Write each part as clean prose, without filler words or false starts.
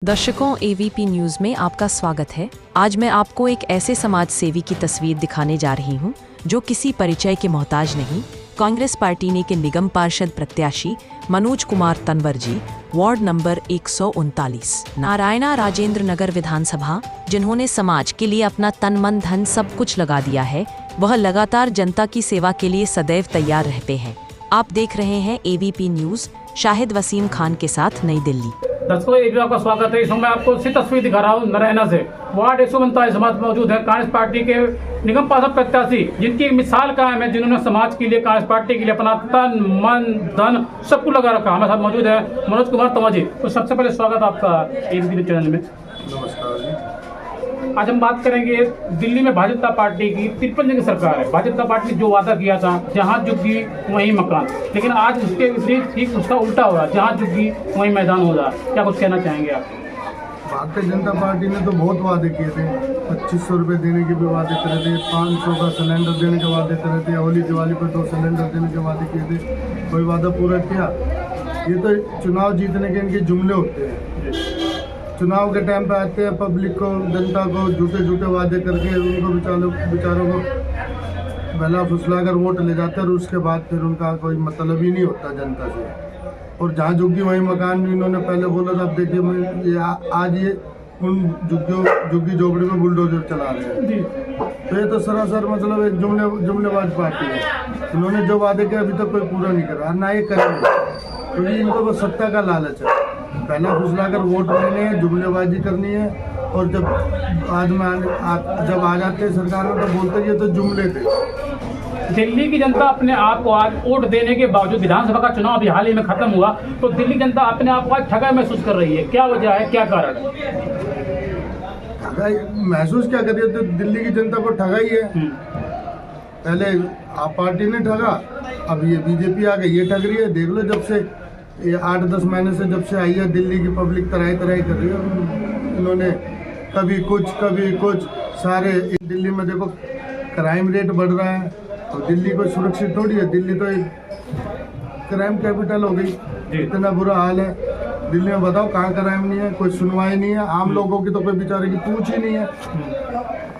दर्शकों, AVP news में आपका स्वागत है। आज मैं आपको एक ऐसे समाज सेवी की तस्वीर दिखाने जा रही हूं जो किसी परिचय के मोहताज नहीं। कांग्रेस पार्टी ने के निगम पार्षद प्रत्याशी मनोज कुमार तंवर जी, वार्ड नंबर 139, नारायणा राजेंद्र नगर विधानसभा, जिन्होंने समाज के लिए अपना तन मन धन सब कुछ लगा दिया है, वह लगातार जनता की सेवा के लिए सदैव तैयार रहते हैं। आप देख रहे हैं एवीपी न्यूज। शाहिद वसीम खान के साथ, नई दिल्ली। दर्शकों, एक बार आपका स्वागत है। इसमें मैं आपको सी तस्वीर दिखा रहा हूँ नारायणा से। वार्ड 139 समाज मौजूद है। कांग्रेस पार्टी के निगम पार्षद प्रत्याशी, जिनकी एक मिसाल कायम है, जिन्होंने समाज के लिए, कांग्रेस पार्टी के लिए अपना तन मन धन सब कुछ लगा रखा। हमारे साथ मौजूद है मनोज कुमार तंवर जी। तो सबसे पहले स्वागत आपका एवीपी चैनल में। नमस्कार जी। आज हम बात करेंगे दिल्ली में भाजपा पार्टी की 53 की सरकार है। भाजपा पार्टी ने जो वादा किया था, जहां झुग्गी वहीं मकान, लेकिन आज उसके विपरीत ठीक उसका उल्टा हो रहा है। जहां झुग्गी वहीं मैदान हो रहा है। क्या कुछ कहना चाहेंगे आप? भारतीय जनता पार्टी ने तो बहुत वादे किए थे। 2500 रुपये देने के भी वादे करे थे, 500 का सिलेंडर देने के वादे करे थे, होली दिवाली पर 2 सिलेंडर देने के वादे किए थे। कोई वादा पूरा किया? ये तो चुनाव जीतने के इनके जुमले होते हैं। चुनाव के टाइम पे आते हैं, पब्लिक को, जनता को झूठे वादे करके उनको बेचारों को बहला फुसला कर वोट ले जाते हैं, और उसके बाद फिर उनका कोई मतलब ही नहीं होता जनता से। और जहाँ झुग्गी वहीं मकान भी इन्होंने पहले बोला था। अब देखिए आज ये उन झुग्गी झोपड़ी में बुलडोजर चला रहे हैं। तो ये तो सरासर मतलब एक जुमलेबाज पार्टी है। इन्होंने जो वादे किए अभी तक कोई पूरा नहीं करा, ना ये करेंगे, क्योंकि इनको बस सत्ता का लालच है। पहला फुसलाकर वोट लेने हैं, जुमलेबाजी करनी है, और जब आ जाते हैं सरकार में तो बोलते ये तो जुमले थे। दिल्ली की जनता अपने आप को आज वोट देने के बावजूद, विधानसभा का चुनाव अभी हाल ही में खत्म हुआ, तो दिल्ली जनता अपने आप को आज ठगा महसूस कर रही है। क्या वजह है, क्या कारण? ठगा महसूस क्या कर रही है? तो दिल्ली की जनता को ठगा ही है। पहले आप पार्टी ने ठगा, अब ये बीजेपी आ गई, ये ठग रही है। देख लो, जब से ये 8-10 महीने से जब से आई है, दिल्ली की पब्लिक तराई कर रही है। इन्होंने कभी कुछ सारे दिल्ली में देखो क्राइम रेट बढ़ रहा है, और दिल्ली कोई सुरक्षित थोड़ी है। दिल्ली तो एक क्राइम कैपिटल हो गई। इतना बुरा हाल है दिल्ली में। बताओ कहाँ क्राइम नहीं है, कोई सुनवाई नहीं है, आम लोगों की तो कोई बेचारे की पूछ ही नहीं है।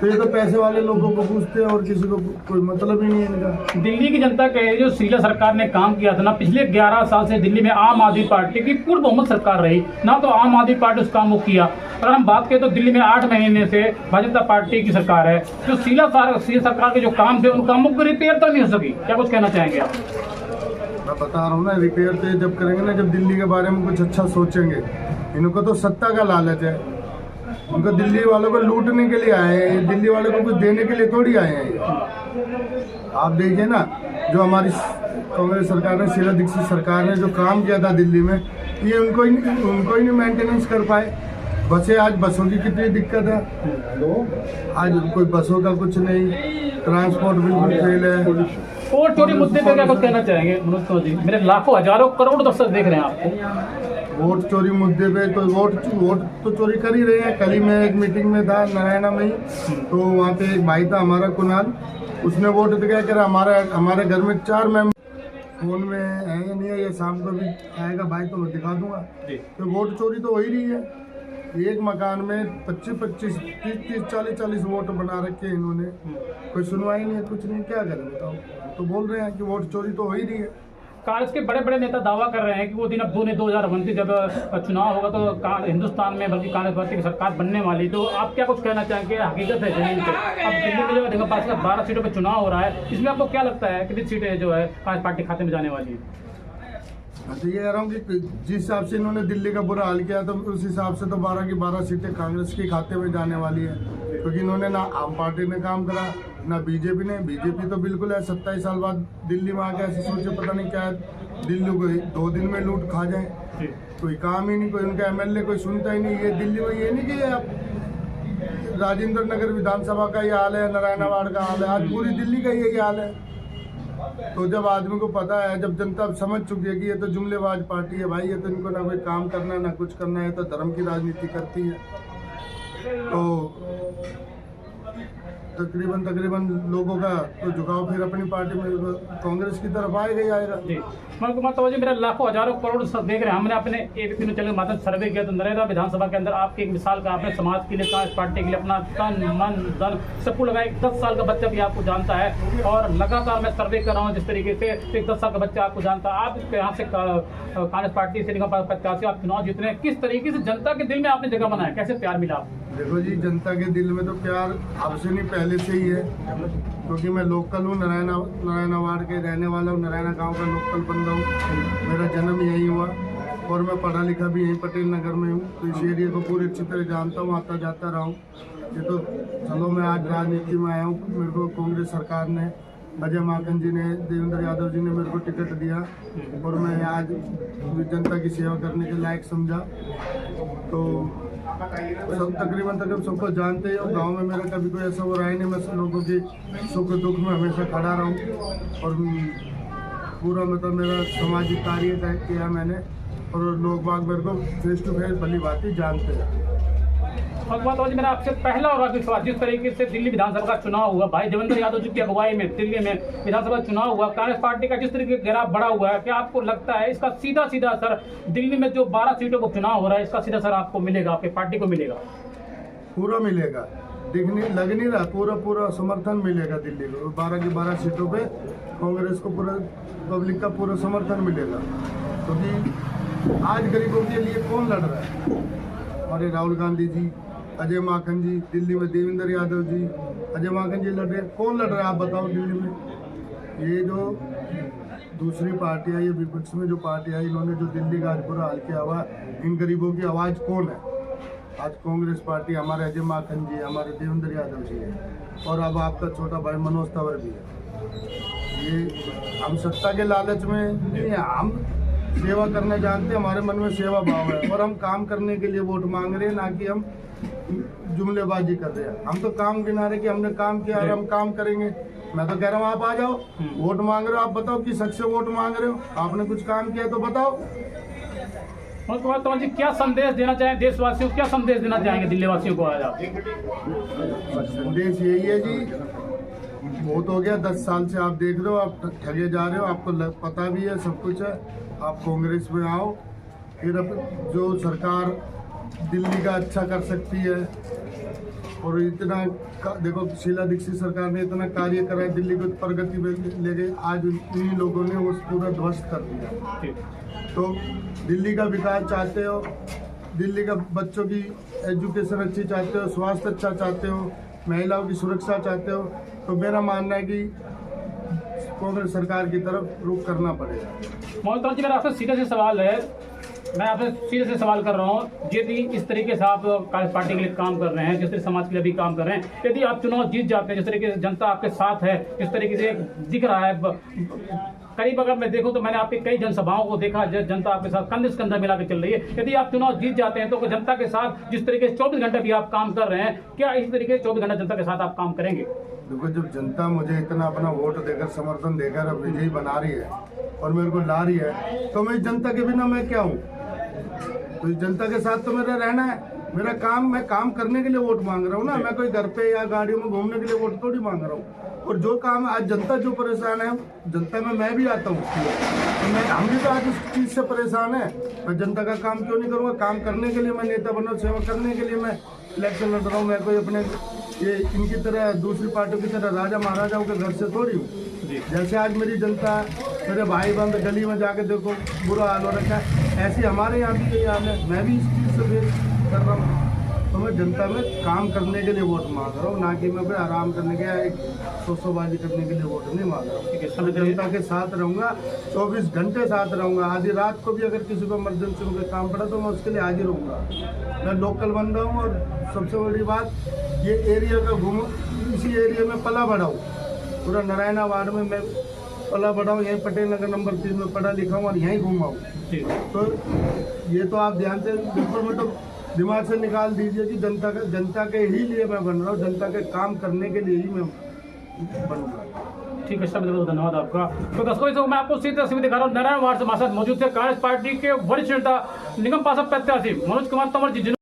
तो ये तो पैसे वाले लोगों को पूछते हैं, और किसी को कोई मतलब ही नहीं है इनका। दिल्ली की जनता के जो शीला सरकार ने काम किया था ना, पिछले 11 साल से दिल्ली में आम आदमी पार्टी की पूर्ण बहुमत सरकार रही ना, तो आम आदमी पार्टी उस काम को किया। अगर हम बात करें तो दिल्ली में 8 महीने से भाजपा पार्टी की सरकार है। जो शीला सरकार के जो काम थे, उन कामों को रिपेयर तो नहीं हो सकी। क्या कुछ कहना चाहेंगे आप? मैं बता रहा हूँ ना, रिपेयर तो जब करेंगे ना, जब दिल्ली के बारे में कुछ अच्छा सोचेंगे। इनको तो सत्ता का लालच है। उनको दिल्ली वालों को लूटने के लिए आए हैं, दिल्ली वालों को कुछ देने के लिए थोड़ी आए हैं। आप देखिए ना, जो हमारी कांग्रेस सरकार ने, शीला दीक्षित सरकार ने जो काम किया था दिल्ली में, ये उनको ही नहीं मेंटेनेंस कर पाए। आज बसों की कितनी दिक्कत है। आज कोई बसों का कुछ नहीं, ट्रांसपोर्ट बिल्कुल फेल है। वोट चोरी मुद्दे पे क्या कुछ कहना चाहेंगे मनोज जी? मेरे लाखों हजारों करोड़ दर्शक देख रहे हैं आपको। वोट चोरी मुद्दे पे तो वोट तो चोरी कर ही रहे हैं। कल ही मैं एक मीटिंग में था नारायणा में ही, तो वहाँ पे एक भाई था हमारा कुणाल, उसने वोट दिखाया कि हमारे घर में 4 मेंबर फोन में है या नहीं है, ये शाम को भी आएगा भाई तो मैं दिखा दूंगा। तो वोट चोरी तो हो ही रही है। एक मकान में 25-25, 30-30, 40-40 वोट बना रखे इन्होंने। कोई सुनवाई नहीं है, कुछ नहीं। क्या करें बताओ? तो बोल रहे हैं कि वोट चोरी तो हो ही रही है। कांग्रेस के बड़े बड़े नेता दावा कर रहे हैं कि वो दिन अब 2029 जब चुनाव होगा तो हिंदुस्तान में बल्कि कांग्रेस पार्टी की सरकार बनने वाली। तो आप क्या कुछ कहना चाहेंगे? हकीकत है जमीन पे। अब दिल्ली में जो निगम पार्षद 12 सीटों पर चुनाव हो रहा है, इसमें आपको क्या लगता है कितनी सीटें जो है कांग्रेस पार्टी खाते में जाने वाली है? तो ये कह रहा हूँ कि जिस हिसाब से इन्होंने दिल्ली का बुरा हाल किया, तो उस हिसाब से तो 12 की 12 सीटें कांग्रेस के खाते में जाने वाली है। क्योंकि इन्होंने ना आम पार्टी ने काम करा, ना बीजेपी ने। बीजेपी तो बिल्कुल है, 27 साल बाद दिल्ली में आके ऐसे सोचे पता नहीं क्या है, दिल्ली को 2 दिन में लूट खा जाए। कोई काम ही नहीं, कोई उनका एमएलए कोई सुनता ही नहीं। ये दिल्ली में ये नहीं कि अब राजेंद्र नगर विधानसभा का ये हाल है, नारायणा वार्ड का हाल है, आज पूरी दिल्ली का यही हाल है। तो जब आदमी को पता है, जब जनता समझ चुकी है कि ये तो जुमलेबाज पार्टी है भाई, ये तो इनको ना कोई काम करना है ना कुछ करना है, तो धर्म की राजनीति करती है। तो तकरीबन लोगों का तो झुकाव फिर अपनी पार्टी में कांग्रेस की तरफ आएगा ही आएगा। जी मनोज कुमार तंवर जी, मेरा लाखों हजारों करोड़ देख रहे हैं। हमने अपने एक दिन चैनल के माध्यम से सर्वे किया तो नरेगा विधानसभा के अंदर आपकी एक मिसाल का, आपने समाज के लिए, कांग्रेस पार्टी के लिए अपना तन मन धन सबको लगाया। 10 साल का बच्चा भी आपको जानता है और लगातार मैं सर्वे कर रहा हूँ जिस तरीके से एक 10 साल का बच्चा आपको जानता है। आप यहाँ से कांग्रेस पार्टी से निगम प्रत्याशी आप चुनाव जीत रहे हैं, किस तरीके से जनता के दिल में आपने जगह बनाया, कैसे प्यार मिला आपको? देखो जी, जनता के दिल में तो प्यार आपसे नहीं पहले से ही है, क्योंकि मैं लोकल हूँ, नारायणा वार्ड के रहने वाला हूँ, नारायणा गांव का लोकल बंदा हूँ। मेरा जन्म यहीं हुआ और मैं पढ़ा लिखा भी यहीं पटेल नगर में हूँ, तो इस एरिया को पूरी अच्छी तरह जानता हूँ, आता जाता रहा हूँ। ये तो चलो मैं आज राजनीति में आया हूँ, मेरे को कांग्रेस सरकार ने, अजय माकन जी ने, देवेंद्र यादव जी ने मेरे को टिकट दिया और मैं आज जनता की सेवा करने के लायक समझा। तो सब तकरीबन सबको जानते हो, गांव में मेरा कभी कोई ऐसा हो रहा ही नहीं, मैं लोगों की सुख दुख में हमेशा खड़ा रहा हूँ और पूरा मतलब मेरा सामाजिक कार्य किया मैंने और लोग बाग मेरे को फेस टू फेस भली बातें जानते हैं। भगवत जी, मेरा आपसे पहला और आखिरी सवाल, जिस तरीके से दिल्ली विधानसभा का चुनाव हुआ, भाई देवेंद्र यादव जी की अगुवाई में दिल्ली में विधानसभा चुनाव हुआ, कांग्रेस पार्टी का जिस तरीके का घेराव बढ़ा हुआ है, क्या आपको लगता है इसका सीधा असर दिल्ली में जो 12 सीटों को चुनाव हो रहा है, इसका सीधा असर आपको मिलेगा, आपकी पार्टी को मिलेगा? पूरा मिलेगा, लग नहीं रहा, पूरा समर्थन मिलेगा दिल्ली को। 12 की 12 सीटों पे कांग्रेस को पूरा पब्लिक का पूरा समर्थन मिलेगा, क्योंकि आज गरीबों के लिए कौन लड़ रहा है? हमारे राहुल गांधी जी, अजय माकन जी, दिल्ली में देवेंद्र यादव जी, अजय माकन जी लड़ रहे हैं, कौन लड़ रहा है आप बताओ दिल्ली में? ये जो दूसरी पार्टी है, ये विपक्ष में जो पार्टी है, इन्होंने जो दिल्ली का आज बुरा हाल किया हुआ, इन गरीबों की आवाज़ कौन है? आज कांग्रेस पार्टी, हमारे अजय माकन जी, हमारे देवेंद्र यादव जी है और अब आपका छोटा भाई मनोज तंवर भी है। ये हम सत्ता के लालच में नहीं, हम सेवा करना जानते हैं, हमारे मन में सेवा भाव है और हम काम करने के लिए वोट मांग रहे हैं, ना कि हम जुमलेबाजी कर रहे हैं। हम तो काम गिना रहे कि हमने काम किया और हम काम करेंगे। मैं तो कह रहा हूँ आप आ जाओ, वोट मांग रहे हो, आप बताओ किस हक से वोट मांग रहे हो, आपने कुछ काम किया तो बताओ। मनोज कुमार तंवर जी, क्या संदेश देना चाहें देशवासियों को, क्या संदेश देना चाहेंगे दिल्ली वासियों को आज आप? संदेश यही है जी, बहुत हो गया, 10 साल से आप देख रहे हो, आप ठगे जा रहे हो, आपको पता भी है, सब कुछ है। आप कांग्रेस में आओ, फिर अब जो सरकार दिल्ली का अच्छा कर सकती है और इतना देखो शीला दीक्षित सरकार ने इतना कार्य करा है, दिल्ली को प्रगति में ले गए, आज इन्हीं लोगों ने वो पूरा ध्वस्त कर दिया। तो दिल्ली का विकास चाहते हो, दिल्ली का बच्चों की एजुकेशन अच्छी चाहते हो, स्वास्थ्य अच्छा चाहते हो, महिलाओं की सुरक्षा चाहते हो, तो मेरा मानना है कि कांग्रेस सरकार की तरफ रुख करना पड़ेगा। मनोज तंवर जी, मेरा आपसे सीधे से सवाल है, मैं आपसे सीधे से सवाल कर रहा हूँ, यदि इस तरीके से आप कांग्रेस पार्टी के लिए काम कर रहे हैं, जिस तरीके समाज के लिए भी काम कर रहे हैं, यदि आप चुनाव जीत जाते हैं, जिस तरीके से जनता आपके साथ है, जिस तरीके से दिख रहा है, करीब अगर मैं देखूं तो मैंने आपकी कई जनसभाओं को देखा, जनता आपके साथ कंधे से कंधा मिला के चल रही है, यदि आप चुनाव जीत जाते हैं तो जनता के साथ जिस तरीके से 24 घंटे भी आप काम कर रहे हैं, क्या इस तरीके से 24 घंटे जनता के साथ आप काम करेंगे? देखो, जब जनता मुझे इतना अपना वोट देकर, समर्थन देकर अब विजयी बना रही है और मेरे को ला रही है, तो मैं जनता के बिना मैं क्या हूँ? तो जनता के साथ तो मेरा रहना है, मेरा काम, मैं काम करने के लिए वोट मांग रहा हूँ ना, मैं कोई घर पे या गाड़ियों में घूमने के लिए वोट थोड़ी मांग रहा हूँ। और जो काम आज जनता जो परेशान है, जनता में मैं भी आता हूँ, तो हम भी तो आज उस चीज़ से परेशान है। मैं जनता का काम क्यों नहीं करूँगा? काम करने के लिए मैं नेता बना, सेवा करने के लिए मैं इलेक्शन लड़ रहा हूँ। मैं कोई अपने ये इनकी तरह, दूसरी पार्टियों की तरह राजा महाराजाओं के घर से थोड़ी हूँ। जैसे आज मेरी जनता, मेरे भाई बंद गली में जाके देखो बुरा हाल हो रखा है, ऐसे हमारे यहाँ भी यही हाल है। मैं भी इस चीज़ से फेस कर रहा हूँ, तो मैं जनता में काम करने के लिए वोट मांग रहा हूँ, ना कि मैं कोई आराम करने के, एक सोचोबाजी करने के लिए वोट नहीं मांग रहा हूँ। मैं जनता के साथ रहूँगा, 24 घंटे साथ रहूँगा। आधी रात को भी अगर किसी को इमरजेंसी में कोई काम पड़ा तो मैं उसके लिए हाजिर रहूँगा। मैं लोकल बंदा हूँ और सबसे बड़ी बात, ये एरिया का घूम, इसी एरिया में पला बढ़ा हूँ, पूरा नारायणा वार्ड में मैं पला बढ़ा हूँ, यहीं पटेल नगर नंबर 3 में पढ़ा लिखा हूँ और यहीं घूमा हूँ। तो ये तो आप ध्यान से बिल्कुल मतलब दिमाग से निकाल दीजिए कि जनता के ही लिए मैं बन रहा हूँ, जनता के काम करने के लिए ही मैं बन रहा हूँ। ठीक है सर, बहुत धन्यवाद आपका। तो दर्शकों, मैं आपको सीधी तस्वीर दिखा रहा हूँ, नारायण वार्ड से हमारे साथ मौजूद थे कांग्रेस पार्टी के वरिष्ठ नेता निगम पार्षद प्रत्याशी मनोज कुमार तंवर जी।